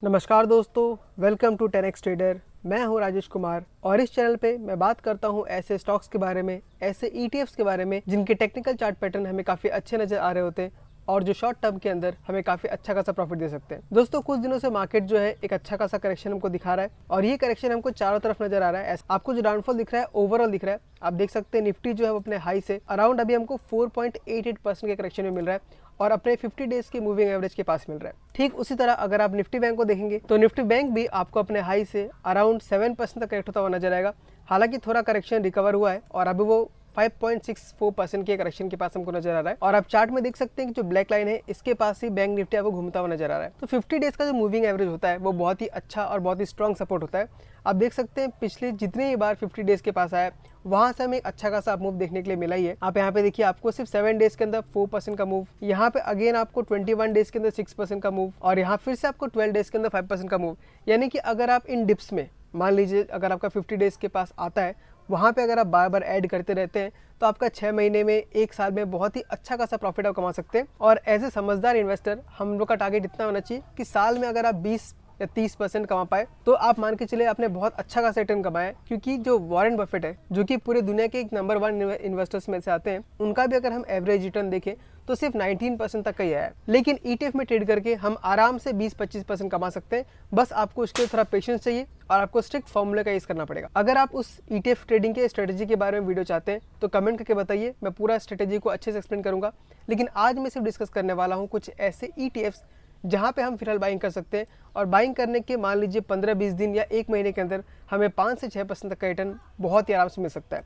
नमस्कार दोस्तों, welcome to 10x trader. मैं हूं राजेश कुमार और इस चैनल पे मैं बात करता हूं ऐसे स्टॉक्स के बारे में, ऐसे ETFs के बारे में जिनके टेक्निकल चार्ट पैटर्न हमें काफ़ी अच्छे नज़र आ रहे होते हैं और जो शॉर्ट टर्म के अंदर हमें काफ़ी अच्छा खासा प्रॉफिट दे सकते हैं। दोस्तों, कुछ दिनों से मार्केट जो है एक अच्छा खासा करेक्शन हमको दिखा रहा है और ये करेक्शन हमको चारों तरफ नजर आ रहा है। आपको जो डाउनफॉल दिख रहा है ओवरऑल दिख रहा है। आप देख सकते हैं निफ्टी जो है वो अपने हाई से अराउंड अभी हमको 4.88% के करेक्शन में मिल रहा है और अपने 50 डेज की मूविंग एवरेज के पास मिल रहा है। ठीक उसी तरह अगर आप निफ्टी बैंक को देखेंगे तो निफ्टी बैंक भी आपको अपने हाई से अराउंड 7% तक करेक्ट होता हुआ नजर आएगा। हालांकि थोड़ा करेक्शन रिकवर हुआ है और अभी वो 5.64% के करेक्शन के पास हमको नजर आ रहा है और आप चार्ट में देख सकते हैं कि जो ब्लैक लाइन है इसके पास ही बैंक निफ्टी आपको घूमता हुआ नजर आ रहा है। तो 50 डेज का जो मूविंग एवरेज होता है वो बहुत ही अच्छा और बहुत ही स्ट्रॉन्ग सपोर्ट होता है। आप देख सकते हैं पिछले जितने ही बार 50 डेज के पास आया वहां से हमें एक अच्छा खासा मूव देखने के लिए मिला ही है। आप यहाँ पे देखिए, आपको सिर्फ 7 डेज के अंदर 4% का मूव, यहाँ पे अगेन आपको 21 डेज के अंदर 6% का मूव और यहाँ फिर से आपको 12 डेज के अंदर 5% का मूव। यानी कि अगर आप इन डिप्स में मान लीजिए अगर आपका 50 डेज के पास आता है, वहाँ पे अगर आप बार बार ऐड करते रहते हैं तो आपका 6 महीने में, 1 साल में बहुत ही अच्छा खासा प्रॉफिट आप कमा सकते हैं। और एज ए समझदार इन्वेस्टर हम लोग का टारगेट इतना होना चाहिए कि साल में अगर आप 20 या 30% कमा पाए तो आप मान के चले आपने बहुत अच्छा खासा रिटर्न कमाया। क्योंकि जो वॉरेन बफेट है जो कि पूरे दुनिया के एक नंबर 1 इन्वेस्टर्स में से आते हैं, उनका भी अगर हम एवरेज रिटर्न देखें तो सिर्फ 19% तक का ही आया है। लेकिन ETF में ट्रेड करके हम आराम से 20-25% कमा सकते हैं। बस आपको उसके थोड़ा पेशेंस चाहिए और आपको स्ट्रिक्ट फॉर्मूले का यूज करना पड़ेगा। अगर आप उस ETF ट्रेडिंग के स्ट्रेटेजी के बारे में वीडियो चाहते हैं तो कमेंट करके बताइए, मैं पूरा स्ट्रेटेजी को अच्छे से एक्सप्लेन करूंगा। लेकिन आज मैं सिर्फ डिस्कस करने वाला हूँ कुछ ऐसे ETFs जहाँ पे हम फिलहाल बाइंग कर सकते हैं और बाइंग करने के मान लीजिए 15-20 दिन या 1 महीने के अंदर हमें 5 से 6% तक का रिटर्न बहुत ही आराम से मिल सकता है।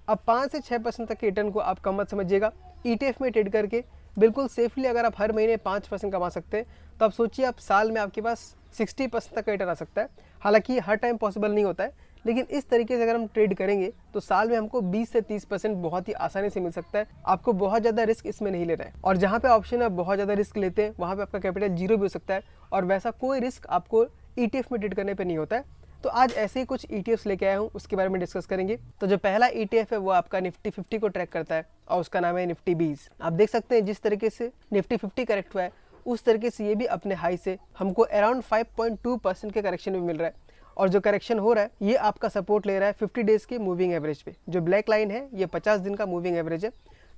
अब 5 से 6% तक के रिटर्न को आप कम मत समझिएगा। ETF में ट्रेड करके बिल्कुल सेफली अगर आप हर महीने 5% कमा सकते हैं तो आप सोचिए आप साल में आपके पास 60% तक का रिटर्न आ सकता है। हालांकि हर टाइम पॉसिबल नहीं होता है, लेकिन इस तरीके से अगर हम ट्रेड करेंगे तो साल में हमको 20 से 30% बहुत ही आसानी से मिल सकता है। आपको बहुत ज़्यादा रिस्क इसमें नहीं लेना है और जहाँ पे ऑप्शन आप बहुत ज़्यादा रिस्क लेते हैं वहाँ पे आपका कैपिटल जीरो भी हो सकता है और वैसा कोई रिस्क आपको ETF में ट्रेड करने पर नहीं होता है। तो आज ऐसे ही कुछ ETFs लेके आया हूँ, उसके बारे में डिस्कस करेंगे। तो जो पहला ETF है वो आपका निफ्टी 50 को ट्रैक करता है और उसका नाम है निफ्टी 20। आप देख सकते हैं जिस तरीके से निफ्टी 50 करेक्ट हुआ है उस तरीके से ये भी अपने हाई से हमको अराउंड 5.2% के करेक्शन में मिल रहा है और जो करेक्शन हो रहा है ये आपका सपोर्ट ले रहा है 50 डेज के मूविंग एवरेज पे। जो ब्लैक लाइन है ये 50 दिन का मूविंग एवरेज है।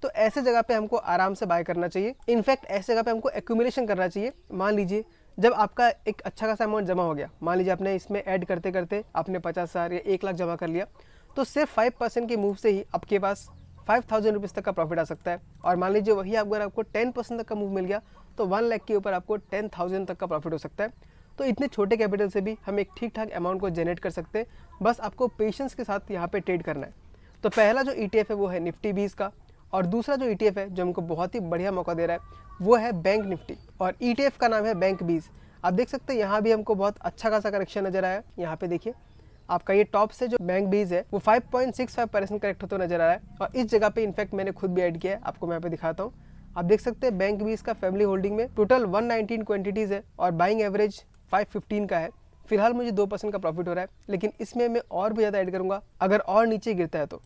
तो ऐसे जगह पे हमको आराम से बाय करना चाहिए। इनफैक्ट ऐसे जगह पे हमको एक्यूमुलेशन करना चाहिए। मान लीजिए जब आपका एक अच्छा खासा अमाउंट जमा हो गया, मान लीजिए आपने इसमें ऐड करते करते आपने 50,000 या 1 लाख जमा कर लिया, तो सिर्फ 5% के मूव से ही आपके पास 5,000 रुपीज़ तक का प्रॉफिट आ सकता है। और मान लीजिए वही अगर आपको 10% तक का मूव मिल गया तो 1 लाख के ऊपर आपको 10,000 तक का प्रॉफिट हो सकता है। तो इतने छोटे कैपिटल से भी हम एक ठीक ठाक अमाउंट को जनरेट कर सकते हैं। बस आपको पेशेंस के साथ यहाँ पे ट्रेड करना है। तो पहला जो ETF है वो है निफ्टी 20 का और दूसरा जो ETF है जो हमको बहुत ही बढ़िया मौका दे रहा है वो है बैंक निफ्टी और ETF का नाम है बैंक 20। आप देख सकते हैं यहाँ भी हमको बहुत अच्छा खासा करेक्शन नजर आया। यहाँ पे देखिए आपका ये टॉप से जो बैंक 20 है वो 5.65% करेक्ट होता नजर आ रहा है और इस जगह पे इनफैक्ट मैंने खुद भी ऐड किया है, आपको मैं यहाँ पे दिखाता हूँ। आप देख सकते हैं बैंक 20 का फैमिली होल्डिंग में टोटल 119 क्वांटिटीज है और बाइंग एवरेज 515 का है। फिलहाल मुझे 2% का प्रॉफिट हो रहा है, लेकिन इसमें मैं और भी ज़्यादा ऐड करूंगा अगर और नीचे गिरता है तो।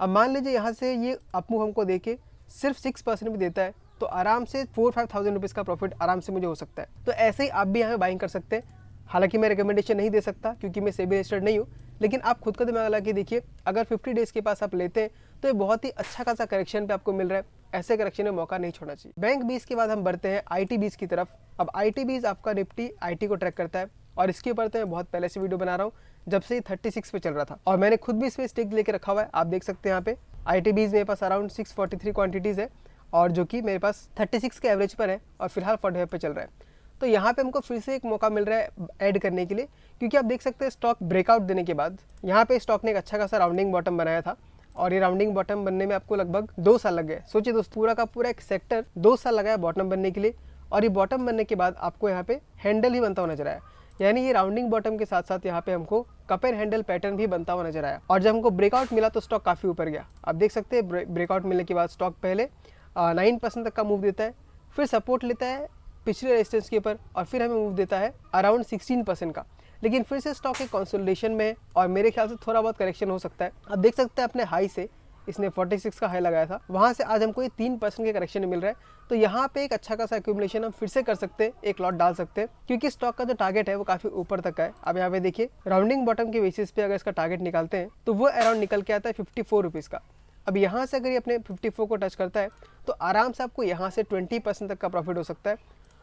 अब मान लीजिए यहाँ से ये अपमूव हमको देके सिर्फ 6% भी देता है तो आराम से 4-5,000 रुपीज़ का प्रॉफिट आराम से मुझे हो सकता है। तो ऐसे ही आप भी यहाँ बाइंग कर सकते हैं। हालांकि मैं रिकमेंडेशन नहीं दे सकता क्योंकि मैं सेबी रजिस्टर्ड नहीं हूँ, लेकिन आप खुद का दिमाग लगा के देखिए अगर 50 डेज के पास आप लेते हैं तो ये बहुत ही अच्छा खासा करेक्शन पे आपको मिल रहा है। ऐसे करेक्शन में मौका नहीं छोड़ना चाहिए। बैंक 20 के बाद हम बढ़ते हैं IT 20 की तरफ। अब IT 20 आपका निफ्टी IT को ट्रैक करता है और इसके ऊपर तो मैं बहुत पहले से वीडियो बना रहा हूँ, जब से 36 पे चल रहा था और मैंने खुद भी इसमें स्टिक लेके रखा हुआ है। आप देख सकते हैं यहाँ पे IT 20 मेरे पास अराउंड 643 क्वांटिटीज़ है और जो कि मेरे पास 36 के एवरेज पर है और फिलहाल 45 पे चल रहा है। तो यहाँ पे हमको फिर से एक मौका मिल रहा है ऐड करने के लिए, क्योंकि आप देख सकते हैं स्टॉक ब्रेकआउट देने के बाद यहाँ पे स्टॉक ने एक अच्छा खासा राउंडिंग बॉटम बनाया था और ये राउंडिंग बॉटम बनने में आपको लगभग 2 साल लग गए। सोचिए दोस्त, पूरा का पूरा एक सेक्टर 2 साल लगा है बॉटम बनने के लिए और ये बॉटम बनने के बाद आपको यहाँ पे हैंडल ही बनता हुआ नजर आया। यानी ये राउंडिंग बॉटम के साथ साथ यहाँ पे हमको कप एंड हैंडल पैटर्न भी बनता हुआ नजर आया और जब हमको ब्रेकआउट मिला तो स्टॉक काफ़ी ऊपर गया। आप देख सकते हैं ब्रेकआउट मिलने के बाद स्टॉक पहले 9% तक का मूव देता है, फिर सपोर्ट लेता है पिछले रेजिस्टेंस के ऊपर और फिर हमें मूव देता है अराउंड 16% का। लेकिन फिर से स्टॉक एक कंसोलिडेशन में है और मेरे ख्याल से थोड़ा बहुत करेक्शन हो सकता है। आप देख सकते हैं अपने हाई से इसने 46 का हाई लगाया था, वहाँ से आज हमको ये 3% के करेक्शन मिल रहा है। तो यहाँ पे एक अच्छा खासा एक्यूमुलेशन हम फिर से कर सकते हैं, एक लॉट डाल सकते हैं, क्योंकि स्टॉक का जो टारगेट है वो काफी ऊपर तक का है। अब यहाँ पे देखिए राउंडिंग बॉटम के बेसिस पे अगर इसका टारगेट निकालते हैं तो वो अराउंड निकल के आता है 54 रुपीज़ का। अब यहाँ से अगर ये अपने 54 को टच करता है तो आराम से आपको यहाँ से 20% तक का प्रॉफिट हो सकता है।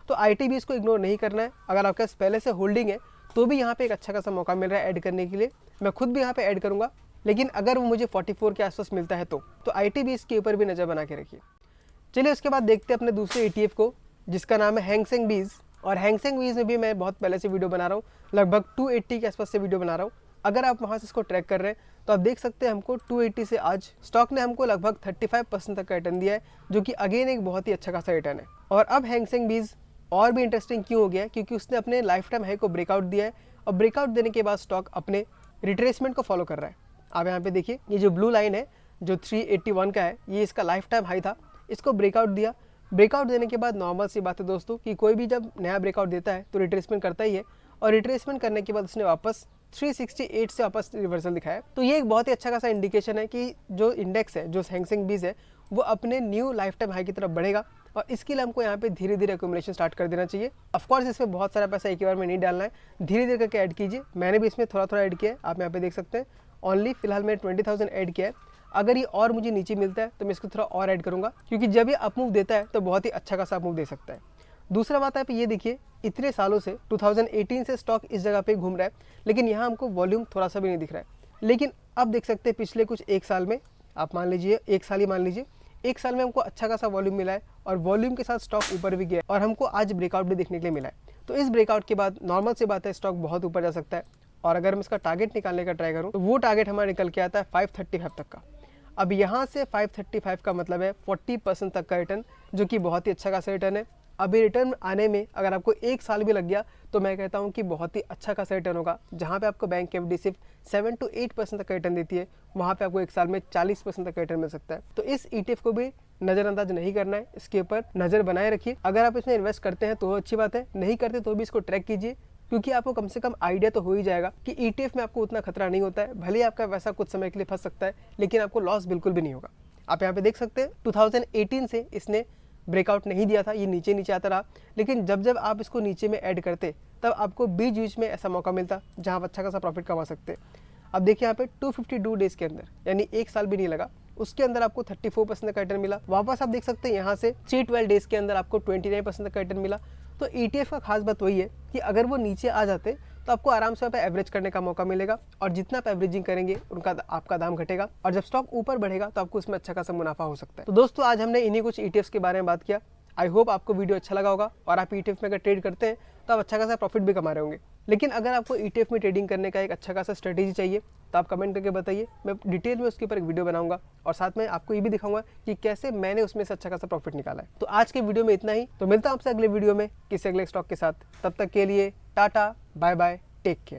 तो ITBs को इग्नोर नहीं करना है। अगर आपके पास पहले से होल्डिंग है तो भी यहाँ पे एक अच्छा खासा मौका मिल रहा है ऐड करने के लिए। मैं खुद भी यहाँ पे ऐड करूँगा, लेकिन अगर वो मुझे 44 के आसपास मिलता है तो ITBs के ऊपर भी नज़र बना के रखिए। चलिए उसके बाद देखते हैं अपने दूसरे ETF को, जिसका नाम है हैंग सेंग बीज। और हैंग सेंग बीज में भी मैं बहुत पहले से वीडियो बना रहा हूँ, लगभग 280 के आसपास से वीडियो बना रहा हूँ। अगर आप वहाँ से इसको ट्रैक कर रहे हैं तो आप देख सकते हैं हमको 280 से आज स्टॉक ने हमको लगभग 35% तक का रिटर्न दिया है, जो कि अगेन एक बहुत ही अच्छा खासा रिटर्न है। और अब हैंग सेंग बीज और भी इंटरेस्टिंग क्यों हो गया है, क्योंकि उसने अपने लाइफ टाइम हाई को ब्रेकआउट दिया है और ब्रेकआउट देने के बाद स्टॉक अपने रिट्रेसमेंट को फॉलो कर रहा है। आप यहाँ पे देखिए ये जो ब्लू लाइन है जो 381 का है, ये इसका लाइफ टाइम हाई था, इसको ब्रेकआउट दिया। ब्रेकआउट देने के बाद नॉर्मल सी बात है दोस्तों कि कोई भी जब नया ब्रेकआउट देता है तो रिट्रेसमेंट करता ही है, और रिट्रेसमेंट करने के बाद उसने वापस 368 से वापस रिवर्सल दिखाया। तो ये एक बहुत ही अच्छा खासा इंडिकेशन है कि जो इंडेक्स है, जो हैंग सेंग बीज है, वो अपने न्यू लाइफ टाइम हाई की तरफ बढ़ेगा। और इसके लिए हमको यहाँ पे धीरे धीरे एक्यूमुलेशन स्टार्ट कर देना चाहिए। ऑफकोर्स इसमें बहुत सारा पैसा एक ही बार में नहीं डालना है, धीरे धीरे करके ऐड कीजिए। मैंने भी इसमें थोड़ा थोड़ा ऐड किया है, आप यहाँ पे देख सकते हैं। ओनली फिलहाल मैंने 20,000 ऐड किया है। अगर ये और मुझे नीचे मिलता है तो मैं इसको थोड़ा और ऐड करूँगा, क्योंकि जब ये अपमूव देता है तो बहुत ही अच्छा खासा अपमूव दे सकता है। दूसरा बात आप ये देखिए, इतने सालों से 2018 से स्टॉक इस जगह पे घूम रहा है, लेकिन यहाँ हमको वॉल्यूम थोड़ा सा भी नहीं दिख रहा है। लेकिन अब देख सकते हैं पिछले कुछ एक साल में, आप मान लीजिए एक साल ही मान लीजिए, एक साल में हमको अच्छा खासा वॉल्यूम मिला है और वॉल्यूम के साथ स्टॉक ऊपर भी गया है, और हमको आज ब्रेकआउट भी देखने के लिए मिला है। तो इस ब्रेकआउट के बाद नॉर्मल सी बात है स्टॉक बहुत ऊपर जा सकता है। और अगर मैं इसका टारगेट निकालने का ट्राई करूँ तो वो टारगेट हमारा निकल के आता है 535 तक का। अब यहाँ से 535 का मतलब है 40% तक का रिटर्न, जो कि बहुत ही अच्छा खासा रिटर्न है। अभी रिटर्न आने में अगर आपको एक साल भी लग गया तो मैं कहता हूँ कि बहुत ही अच्छा खासा रिटर्न होगा। जहाँ पे आपको बैंक एफडी सिर्फ 7 to 8% तक का रिटर्न देती है, वहाँ पे आपको एक साल में 40% तक का रिटर्न मिल सकता है। तो इस ETF को भी नज़रअंदाज नहीं करना है, इसके ऊपर नज़र बनाए रखिए। अगर आप इसमें इन्वेस्ट करते हैं तो अच्छी बात है, नहीं करते तो भी इसको ट्रैक कीजिए, क्योंकि आपको कम से कम आइडिया तो हो ही जाएगा कि ETF में आपको उतना खतरा नहीं होता है। भले ही आपका पैसा कुछ समय के लिए फंस सकता है, लेकिन आपको लॉस बिल्कुल भी नहीं होगा। आप यहाँ पे देख सकते हैं 2018 से इसने ब्रेकआउट नहीं दिया था, ये नीचे नीचे आता रहा, लेकिन जब जब आप इसको नीचे में ऐड करते तब आपको बीच बीच में ऐसा मौका मिलता जहाँ आप अच्छा खासा प्रॉफिट कमा सकते। अब देखिए यहाँ पे 252 डेज के अंदर, यानी एक साल भी नहीं लगा, उसके अंदर आपको 34% का रिटर्न मिला। वापस आप देख सकते हैं यहाँ से 312 डेज के अंदर आपको 29% का रिटर्न मिला। तो ETF का खास बात वही है कि अगर वो नीचे आ जाते तो आपको आराम से वहाँ पे एवरेज करने का मौका मिलेगा, और जितना आप एवरेजिंग करेंगे उनका आपका दाम घटेगा, और जब स्टॉक ऊपर बढ़ेगा तो आपको उसमें अच्छा खासा मुनाफा हो सकता है। तो दोस्तों आज हमने इन्हीं कुछ ETFs के बारे में बात किया। आई होप आपको वीडियो अच्छा लगा होगा, और आप ETF में अगर ट्रेड करते हैं तो आप अच्छा खासा प्रॉफिट भी कमा रहे होंगे। लेकिन अगर आपको ETF में ट्रेडिंग करने का एक अच्छा खासा स्ट्रेटेजी चाहिए तो आप कमेंट करके बताइए, मैं डिटेल में उसके ऊपर एक वीडियो बनाऊंगा, और साथ में आपको ये भी दिखाऊंगा कि कैसे मैंने उसमें से अच्छा खासा प्रॉफिट निकाला है। तो आज के वीडियो में इतना ही, तो मिलता हूं आपसे अगले वीडियो में किसी अगले स्टॉक के साथ। तब तक के लिए tata, bye bye, take care.